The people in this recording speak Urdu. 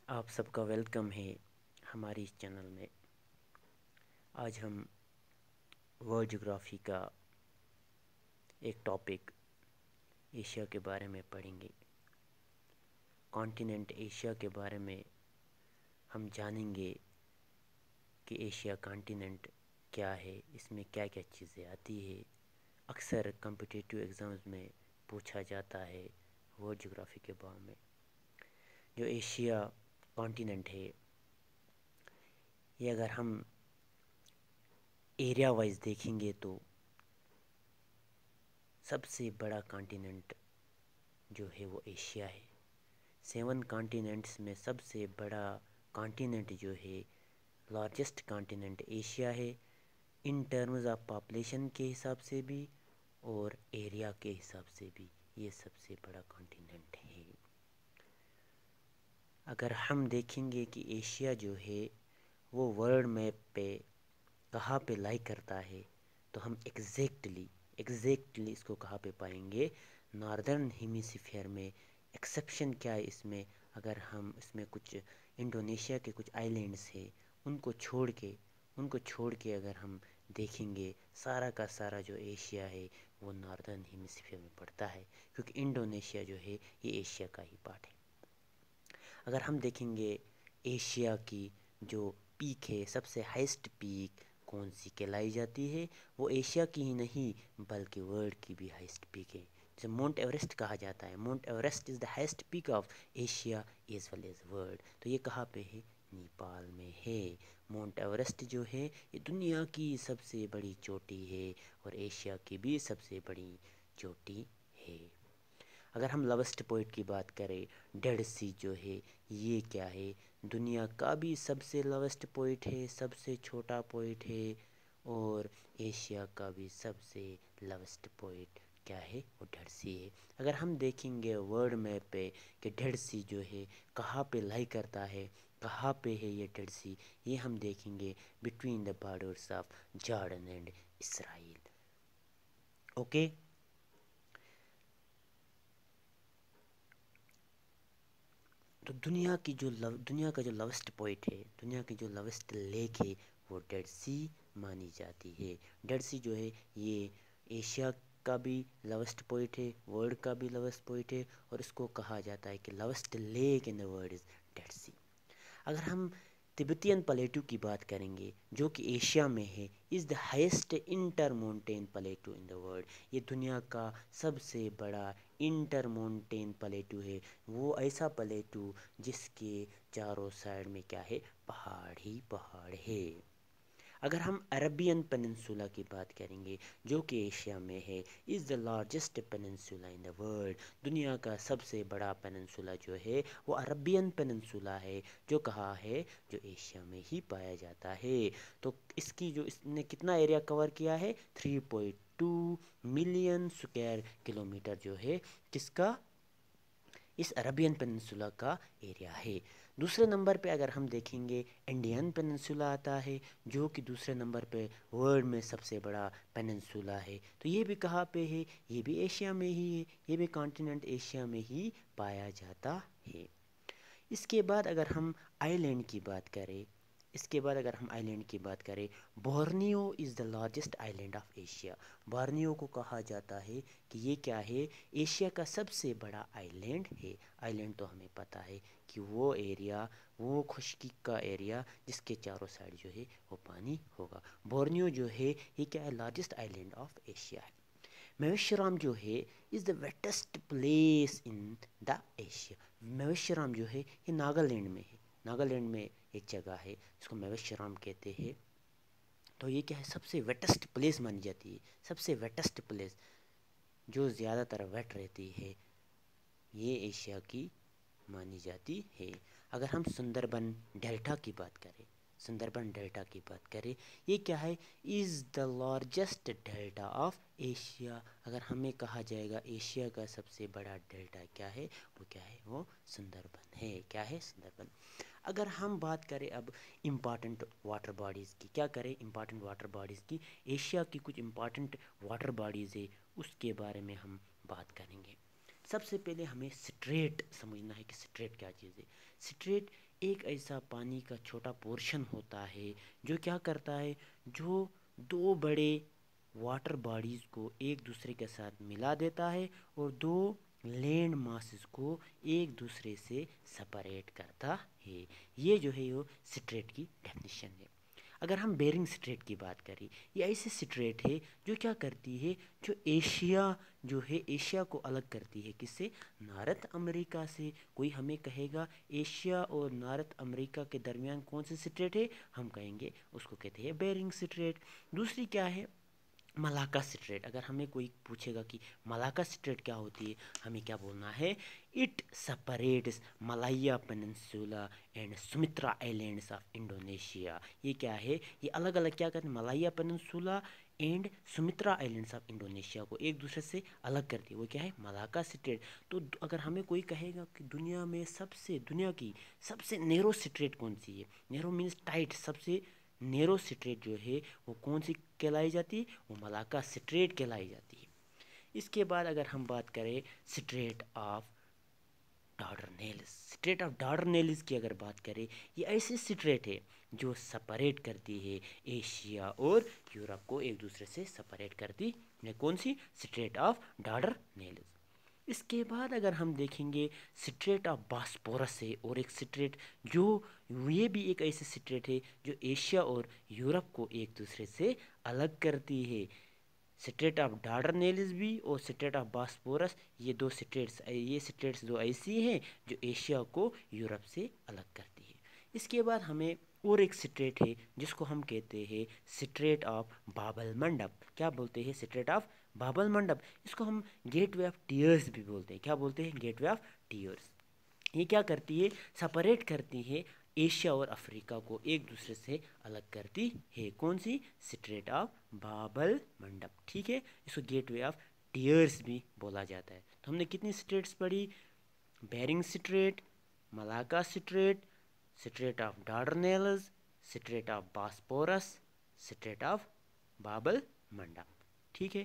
آپ سب کا ویلکم ہے ہماری اس چینل میں۔ آج ہم ورلڈ جغرافی کا ایک ٹاپک ایشیا کے بارے میں پڑھیں گے۔ کانٹیننٹ ایشیا کے بارے میں ہم جانیں گے کہ ایشیا کانٹیننٹ کیا ہے، اس میں کیا کیا چیزیں آتی ہے۔ اکثر کمپٹیٹیو ایگزامز میں پوچھا جاتا ہے ورلڈ جغرافی کے بارے میں۔ جو ایشیا کانٹیننٹ ہے یہ اگر ہم ایریا وائز دیکھیں گے تو سب سے بڑا کانٹیننٹ جو ہے وہ ایشیا ہے۔ 7 کانٹیننٹس میں سب سے بڑا کانٹیننٹ جو ہے، لارجسٹ کانٹیننٹ ایشیا ہے، ان ٹرمز آف پاپولیشن کے حساب سے بھی اور ایریا کے حساب سے بھی یہ سب سے بڑا کانٹیننٹ ہے۔ اگر ہم دیکھیں گے کہ ایشیا جو ہے وہ ورلڈ میپ پہ کہاں پہ لائی کرتا ہے تو ہم ایگزیکٹلی اس کو کہاں پہ پائیں گے؟ ناردرن ہیمیسفیئر میں۔ ایکسیپشن کیا ہے اس میں؟ اگر ہم اس میں کچھ انڈونیشیا کے کچھ آئی لینڈس ہیں ان کو چھوڑ کے اگر ہم دیکھیں گے سارا کا سارا جو ایشیا ہے وہ ناردرن ہیمیسفیئر میں پڑتا ہے، کیونکہ انڈونیشیا جو ہے یہ ایشیا کا ہی پارٹ ہے۔ اگر ہم دیکھیں گے ایشیا کی جو پیک ہے، سب سے ہائیسٹ پیک کون سی کہلائی جاتی ہے؟ وہ ایشیا کی ہی نہیں بلکہ ورلڈ کی بھی ہائیسٹ پیک ہے، جسے مونٹ ایوریسٹ کہا جاتا ہے۔ Mount Everest is the highest peak of Asia as well as world. تو یہ کہاں پہ ہے؟ نیپال میں ہے۔ مونٹ ایوریسٹ جو ہے یہ دنیا کی سب سے بڑی چوٹی ہے اور ایشیا کی بھی سب سے بڑی چوٹی ہے۔ اگر ہم لوسٹ پوائنٹ کی بات کریں، ڈیڈ سی جو ہے یہ کیا ہے؟ دنیا کا بھی سب سے لوسٹ پوائنٹ ہے، سب سے چھوٹا پوائنٹ ہے، اور ایشیا کا بھی سب سے لوسٹ پوائنٹ کیا ہے؟ وہ ڈیڈ سی ہے۔ اگر ہم دیکھیں گے ورلڈ میپ پہ کہ ڈیڈ سی جو ہے کہاں پہ لائی کرتا ہے، کہاں پہ ہے یہ ڈیڈ سی، یہ ہم دیکھیں گے between the borders of Jordan and Israel. Okay, تو دنیا کا جو لوسٹ پوائنٹ ہے، دنیا کی جو لوسٹ لیک ہے وہ ڈیڈ سی مانی جاتی ہے۔ ڈیڈ سی جو ہے یہ ایشیا کا بھی لوسٹ پوائنٹ ہے، ورلڈ کا بھی لوسٹ پوائنٹ ہے، اور اس کو کہا جاتا ہے کہ lowest lake in the world is Dead Sea. اگر ہم تبتین پلیٹو کی بات کریں گے جو کہ ایشیا میں ہے، is the highest inter mountain plateau in the world. یہ دنیا کا سب سے بڑا انٹر مونٹین پلیٹو ہے، وہ ایسا پلیٹو جس کے چاروں سائڈ میں کیا ہے؟ پہاڑ ہی پہاڑ ہے۔ اگر ہم عربین پیننسولا کی بات کریں گے جو کہ ایشیا میں ہے، is the largest peninsula in the world. دنیا کا سب سے بڑا پیننسولا جو ہے وہ عربین پیننسولا ہے، جو کہاں ہے؟ جو ایشیا میں ہی پایا جاتا ہے۔ تو اس نے کتنا ایریا کور کیا ہے؟ 3.2 ملین اسکوائر کلومیٹر جو ہے کس کا؟ اس عربین پیننسولا کا ایریا ہے۔ دوسرے نمبر پہ اگر ہم دیکھیں گے انڈین پیننسولا آتا ہے جو کہ دوسرے نمبر پہ ورلڈ میں سب سے بڑا پیننسولا ہے۔ تو یہ بھی کہاں پہ ہے؟ یہ بھی ایشیا میں ہی ہے، یہ بھی کانٹیننٹ ایشیا میں ہی پایا جاتا ہے۔ اس کے بعد اگر ہم آئی لینڈ کی بات کریں، Borneo is the largest island of Asia. Borneo کو کہا جاتا ہے کہ یہ کیا ہے؟ ایشیا کا سب سے بڑا آئی لینڈ ہے۔ آئی لینڈ تو ہمیں پتہ ہے کہ وہ ایریا، وہ خشکی کا ایریا جس کے چاروں سائڈ جو ہے وہ پانی ہوگا۔ بورنیو جو ہے یہ کیا ہے؟ Largest island of Asia ہے۔ میوشرام جو ہے is the ویٹسٹ place in the Asia. میوشرام جو ہے یہ ناگالینڈ میں ہے۔ ناگالینڈ میں ایک جگہ ہے جس کو میوشرام کہتے ہیں۔ تو یہ کیا ہے؟ سب سے ویٹسٹ پلیس مانی جاتی ہے، سب سے ویٹسٹ پلیس جو زیادہ تر ویٹ رہتی ہے، یہ ایشیا کی مانی جاتی ہے۔ اگر ہم سندربن ڈیلٹا کی بات کریں، یہ کیا ہے؟ Is the largest delta of Asia. اگر ہمیں کہا جائے گا ایشیا کا سب سے بڑا ڈیلٹا کیا ہے، وہ کیا ہے؟ وہ سندربن ہے۔ کیا ہے؟ سندربن۔ اگر ہم بات کریں اب امپارٹنٹ واٹر باڈیز کی، کیا کریں؟ امپارٹنٹ واٹر باڈیز کی، ایشیا کی کچھ امپارٹنٹ واٹر باڈیز ہے اس کے بارے میں ہم بات کریں گے۔ سب سے پہلے ہمیں سٹریٹ سمجھنا ہے کہ سٹریٹ کیا چیز ہے. سٹریٹ ایک ایسا پانی کا چھوٹا پورشن ہوتا ہے جو کیا کرتا ہے, جو دو بڑے واٹر باڈیز کو ایک دوسرے کے ساتھ ملا دیتا ہے اور دو لینڈ ماسز کو ایک دوسرے سے سپریٹ کرتا ہے. یہ جو ہے وہ سٹریٹ کی ڈیفینیشن ہے. اگر ہم بیرنگ سٹریٹ کی بات کریں, یہ ایسی سٹریٹ ہے جو کیا کرتی ہے, جو ایشیا کو الگ کرتی ہے کس سے, نارتھ امریکہ سے. کوئی ہمیں کہے گا ایشیا اور نارتھ امریکہ کے درمیان کون سی سٹریٹ ہے, ہم کہیں گے اس کو کہتے ہیں بیرنگ سٹریٹ. دوسری کیا ہے, ملاکا سٹریٹ. اگر ہمیں کوئی پوچھے گا کہ ملاکا سٹریٹ کیا ہوتی ہے, ہمیں کیا بولنا ہے, it separates Malaya peninsula and Sumatra islands of Indonesia. یہ کیا ہے, یہ الگ الگ کیا کرتے ہیں, Malaya peninsula and Sumatra islands of Indonesia کو ایک دوسرے سے الگ کرتی ہے. وہ کیا ہے, ملاکا سٹریٹ. تو اگر ہمیں کوئی کہے گا کہ دنیا کی سب سے نیرو سٹریٹ کون سی ہے, نیرو مینس ٹائٹ, سب سے نیرو سٹریٹ جو ہے وہ کون سی کہلائی جاتی ہے, وہ ملاکا سٹریٹ کہلائی جاتی ہے. اس کے بعد اگر ہم بات کریں street of Dardanelles. Strait of ڈارڈرنیلز کی اگر بات کریں, یہ ایسی سٹریٹ ہے جو سپریٹ کرتی ہے ایشیا اور یورپ کو ایک دوسرے سے سپریٹ کرتی ہے. کون سی, سٹریٹ آف ڈارڈرنیلز. اس کے بعد اگر ہم دیکھیں گے سٹریٹ آف باسپورس ہے, اور ایک سٹریٹ جو یہ بھی ایک ایسی سٹریٹ ہے جو ایشیا اور یورپ کو ایک دوسرے سے الگ کرتی ہے. سٹریٹ آف ڈارڈرنیلز بھی اور سٹریٹ آف باسپورس, یہ سٹریٹس دو ایسی ہیں جو ایشیا کو یورپ سے الگ کرتی ہے. اس کے بعد ہمیں اور ایک سٹریٹ ہے جس کو ہم کہتے ہیں سٹریٹ آف باب المنڈب. کیا بولتے ہیں, سٹریٹ آف باب المنڈب. اس کو ہم گیٹ وے آف ٹیئرز بھی بولتے ہیں. کیا بولتے ہیں, گیٹ وے آف ٹیئرز. یہ کیا کرتی ہے, سپریٹ کرتی ہے ایشیا اور افریقہ کو ایک دوسرے سے الگ کرتی ہے. کون سی, سٹریٹ آف باب المنڈب. ٹھیک ہے, اس کو گیٹ وے آف ٹیئرز بھی بولا جاتا ہے. تو ہم نے کتنی سٹریٹس پڑھی, Bering strait, Malacca strait, strait of Dardanelles, strait of Bosporus, strait of Bab el Mandeb. ٹھیک ہے.